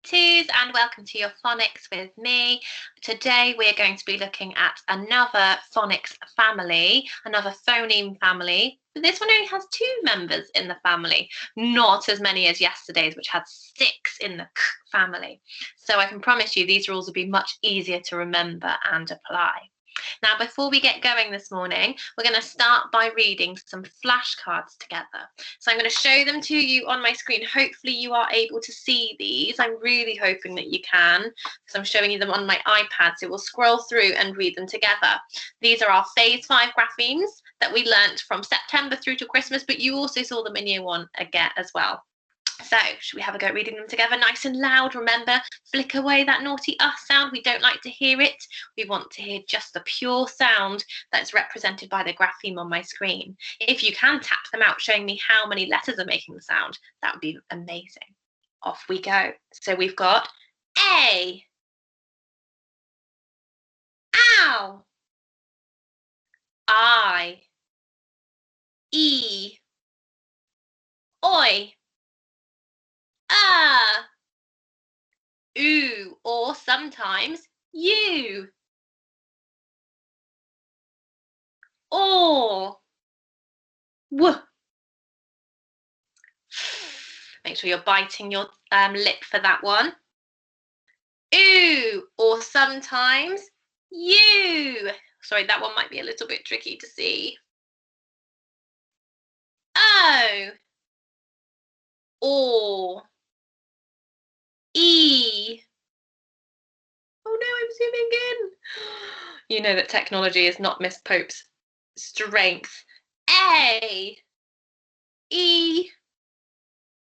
Twos, and welcome to your phonics with me. Today we're going to be looking at another phonics family, another phoneme family. But this one only has 2 members in the family, not as many as yesterday's, which had 6 in the k family. So I can promise you these rules will be much easier to remember and apply. Now, before we get going this morning, we're going to start by reading some flashcards together. So I'm going to show them to you on my screen. Hopefully you are able to see these. I'm really hoping that you can, because I'm showing you them on my iPad. So we'll scroll through and read them together. These are our Phase 5 graphemes that we learnt from September through to Christmas, but you also saw them in Year 1 again as well. So, should we have a go at reading them together nice and loud? Remember, flick away that naughty sound. We don't like to hear it. We want to hear just the pure sound that's represented by the grapheme on my screen. If you can tap them out, showing me how many letters are making the sound, that would be amazing. Off we go. So we've got A. Ow. I. E. Oi. Ooh, or sometimes you. Or. W. Make sure you're biting your lip for that one. Ooh, or sometimes you. Sorry, that one might be a little bit tricky to see. O. Or. E. Oh no, I'm zooming in. You know that technology is not Miss Pope's strength. A. E.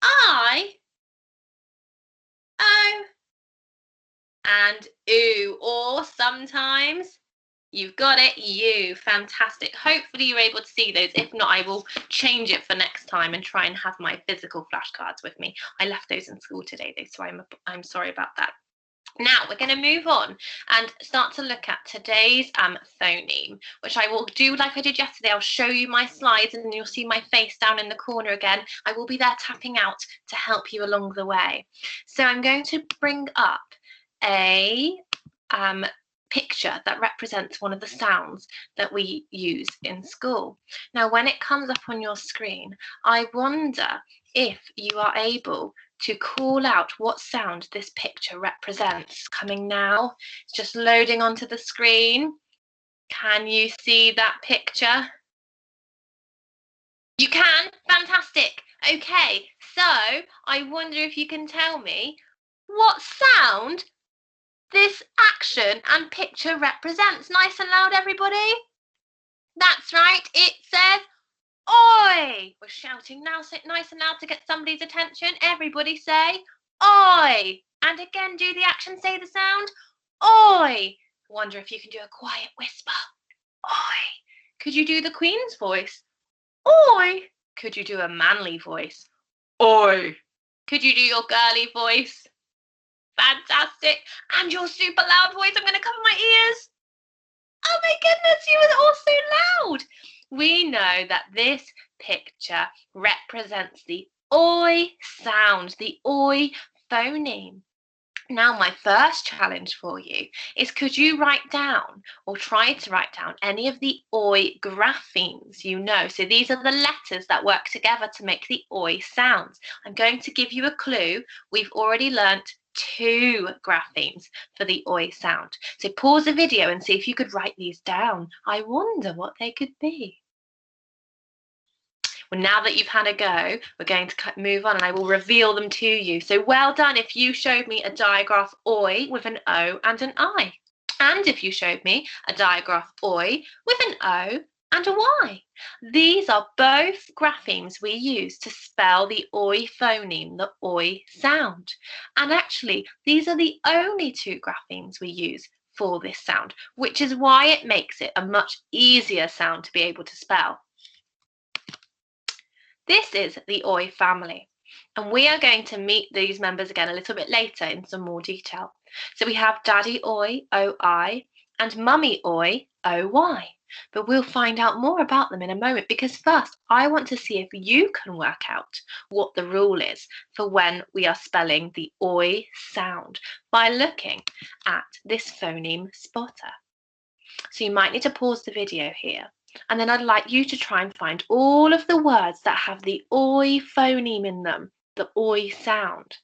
I. O. And ooh, or sometimes you've got it, you. Fantastic. Hopefully you're able to see those. If not, I will change it for next time and try and have my physical flashcards with me. I left those in school today though, so I'm sorry about that. Now we're going to move on and start to look at today's phoneme, which I will do like I did yesterday. I'll show you my slides and you'll see my face down in the corner again. I will be there tapping out to help you along the way. So I'm going to bring up a picture that represents one of the sounds that we use in school. Now, when it comes up on your screen, I wonder if you are able to call out what sound this picture represents. Coming now, it's just loading onto the screen. Can you see that picture? You can? Fantastic. Okay, so I wonder if you can tell me what sound this action and picture represents. Nice and loud, everybody. That's right, it says oi. We're shouting now, so nice and loud to get somebody's attention. Everybody say oi. And again, do the action, say the sound oi. Wonder if you can do a quiet whisper. Oi. Could you do the Queen's voice? Oi. Could you do a manly voice? Oi. Could you do your girly voice? Fantastic. And your super loud voice. I'm going to cover my ears. Oh my goodness, you were all so loud. We know that this picture represents the oi sound, the oi phoneme. Now, my first challenge for you is, could you write down or try to write down any of the oi graphemes you know? So these are the letters that work together to make the oi sounds. I'm going to give you a clue. We've already learnt 2 graphemes for the oi sound. So pause the video and see if you could write these down. I wonder what they could be. Well, now that you've had a go, we're going to move on and I will reveal them to you. So well done if you showed me a digraph oi with an O and an I. And if you showed me a digraph oi with an O and a Y. These are both graphemes we use to spell the oi phoneme, the oi sound. And actually, these are the only 2 graphemes we use for this sound, which is why it makes it a much easier sound to be able to spell. This is the oi family, and we are going to meet these members again a little bit later in some more detail. So we have Daddy oi, O-I, and Mummy oi, O-Y. But we'll find out more about them in a moment, because first I want to see if you can work out what the rule is for when we are spelling the oi sound by looking at this phoneme spotter. So you might need to pause the video here, and then I'd like you to try and find all of the words that have the oi phoneme in them, the oi sound.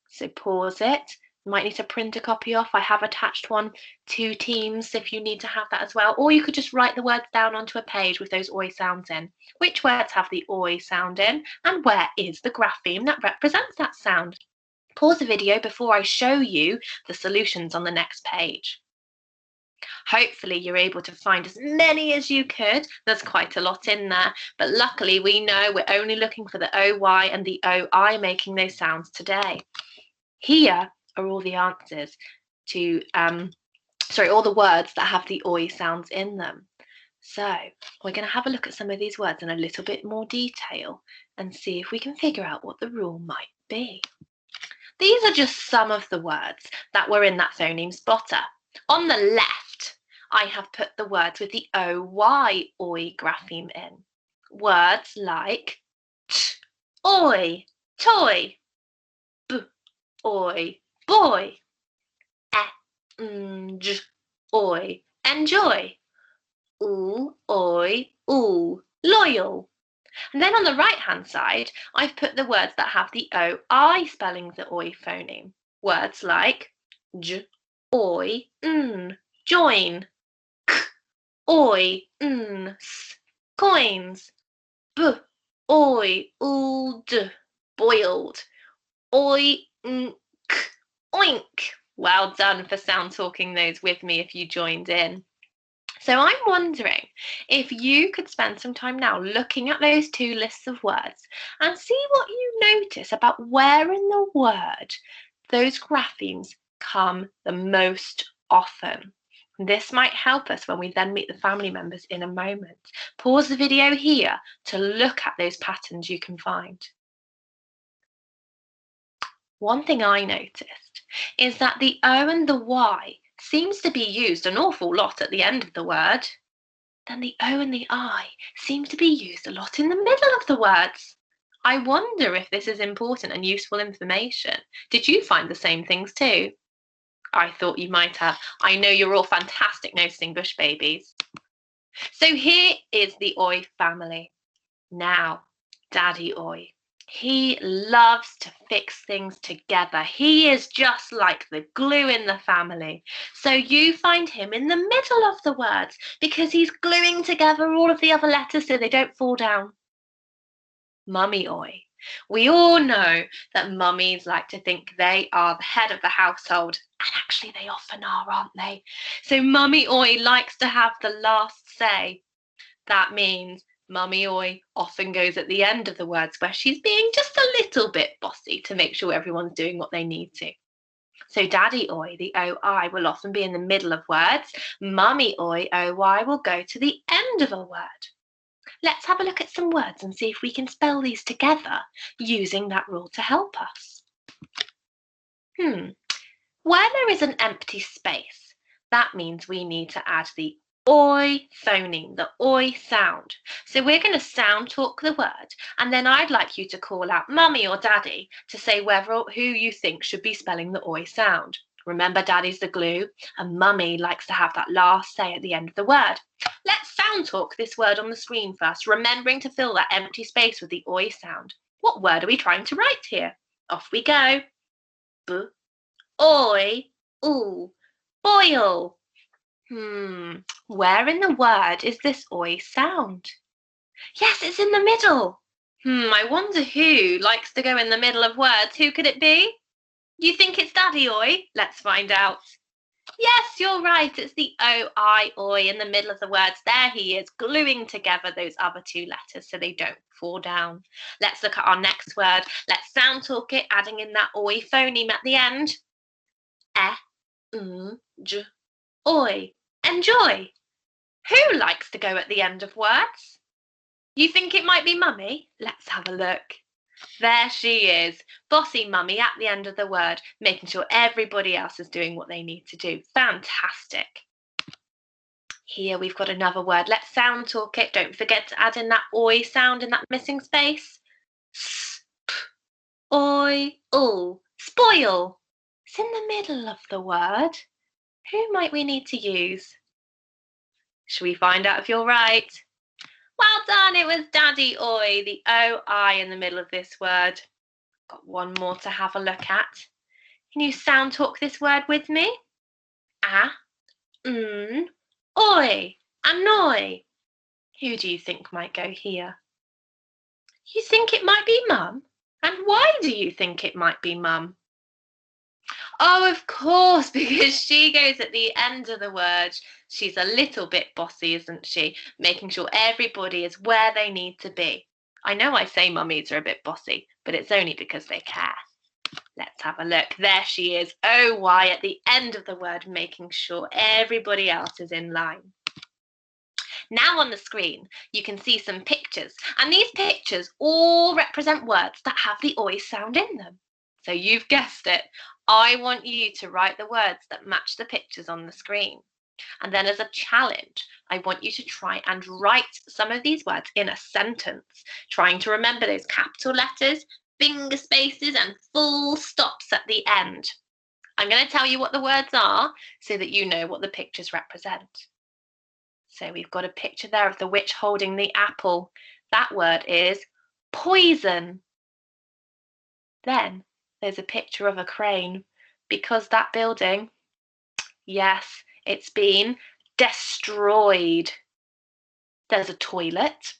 So pause it. You might need to print a copy off. I have attached one to Teams if you need to have that as well. Or you could just write the words down onto a page with those oi sounds in. Which words have the oi sound in, and where is the grapheme that represents that sound? Pause the video before I show you the solutions on the next page. Hopefully you're able to find as many as you could. There's quite a lot in there, but luckily we know we're only looking for the OY and the OI making those sounds today. Here are all the answers to, all the words that have the oi sounds in them. So we're going to have a look at some of these words in a little bit more detail and see if we can figure out what the rule might be. These are just some of the words that were in that phoneme spotter. On the left, I have put the words with the OY oi grapheme in. Words like t, oi, toy, b, oi, boy, j, oi, enjoy, oi, loyal. And then on the right-hand side, I've put the words that have the OI spelling the oi phoneme. Words like j, oi, join, k, oi, s, coins, b, oi, d, boiled, oi, k, oink. Well done for sound talking those with me if you joined in. So I'm wondering if you could spend some time now looking at those two lists of words and see what you notice about where in the word those graphemes come the most often. This might help us when we then meet the family members in a moment. Pause the video here to look at those patterns you can find. One thing I noticed is that the O and the Y seems to be used an awful lot at the end of the word. Then the O and the I seem to be used a lot in the middle of the words. I wonder if this is important and useful information. Did you find the same things too? I thought you might have. I know you're all fantastic noticing bush babies. So here is the Oi family. Now, Daddy Oi. He loves to fix things together. He is just like the glue in the family. So you find him in the middle of the words because he's gluing together all of the other letters so they don't fall down. Mummy Oi. We all know that mummies like to think they are the head of the household, and actually they often are, aren't they? So Mummy Oi likes to have the last say. That means Mummy Oi often goes at the end of the words where she's being just a little bit bossy to make sure everyone's doing what they need to. So Daddy Oi, the OI, will often be in the middle of words. Mummy Oi, OY, will go to the end of a word. Let's have a look at some words and see if we can spell these together using that rule to help us. Where there is an empty space, that means we need to add the oi phoneme, the oi sound. So we're going to sound talk the word, and then I'd like you to call out Mummy or Daddy to say who you think should be spelling the oi sound. Remember, Daddy's the glue, and Mummy likes to have that last say at the end of the word. Let's sound talk this word on the screen first, remembering to fill that empty space with the oi sound. What word are we trying to write here? Off we go. B, oi, boil. Where in the word is this oi sound? Yes, it's in the middle. I wonder who likes to go in the middle of words. Who could it be? You think it's Daddy Oi? Let's find out. Yes, you're right. It's the OI oi in the middle of the words. There he is, gluing together those other two letters so they don't fall down. Let's look at our next word. Let's sound talk it, adding in that oi phoneme at the end. J, oi, enjoy. Who likes to go at the end of words? You think it might be Mummy? Let's have a look. There she is, bossy Mummy at the end of the word, making sure everybody else is doing what they need to do. Fantastic. Here we've got another word. Let's sound talk it. Don't forget to add in that oi sound in that missing space. Oi, ul, spoil. It's in the middle of the word. Who might we need to use? Shall we find out if you're right? Well done, it was Daddy Oi, the O-I in the middle of this word. Got one more to have a look at. Can you sound talk this word with me? Oi, annoy. Who do you think might go here? You think it might be Mum? And why do you think it might be Mum? Oh, of course, because she goes at the end of the word. She's a little bit bossy, isn't she? Making sure everybody is where they need to be. I know I say mummies are a bit bossy, but it's only because they care. Let's have a look. There she is. O-Y at the end of the word, making sure everybody else is in line. Now on the screen, you can see some pictures, and these pictures all represent words that have the oi sound in them. So you've guessed it. I want you to write the words that match the pictures on the screen. And then as a challenge, I want you to try and write some of these words in a sentence, trying to remember those capital letters, finger spaces, and full stops at the end. I'm going to tell you what the words are so that you know what the pictures represent. So we've got a picture there of the witch holding the apple. That word is poison. Then there's a picture of a crane because that building, yes, it's been destroyed. There's a toilet,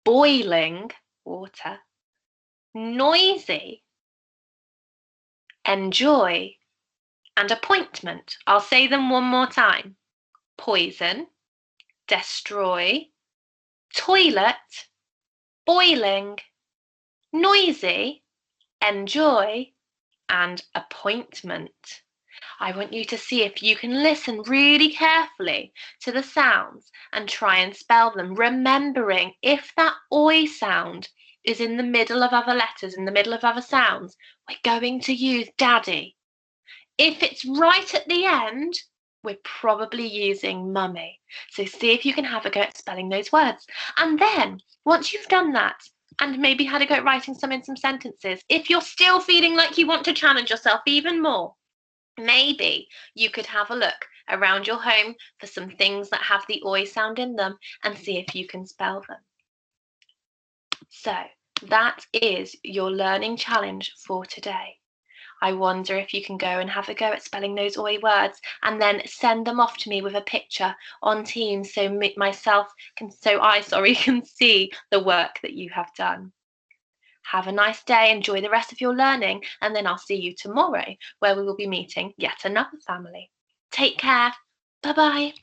boiling water, noisy, enjoy, and appointment. I'll say them one more time. Poison, destroy, toilet, boiling, noisy, enjoy, and appointment. I want you to see if you can listen really carefully to the sounds and try and spell them, remembering if that oi sound is in the middle of other letters, in the middle of other sounds, we're going to use daddy. If it's right at the end, we're probably using mummy. So see if you can have a go at spelling those words. And then once you've done that, and maybe had a go at writing some in some sentences, if you're still feeling like you want to challenge yourself even more, maybe you could have a look around your home for some things that have the oi sound in them and see if you can spell them. So that is your learning challenge for today. I wonder if you can go and have a go at spelling those oi words and then send them off to me with a picture on Teams so I can see the work that you have done. Have a nice day, enjoy the rest of your learning, and then I'll see you tomorrow where we will be meeting yet another family. Take care. Bye-bye.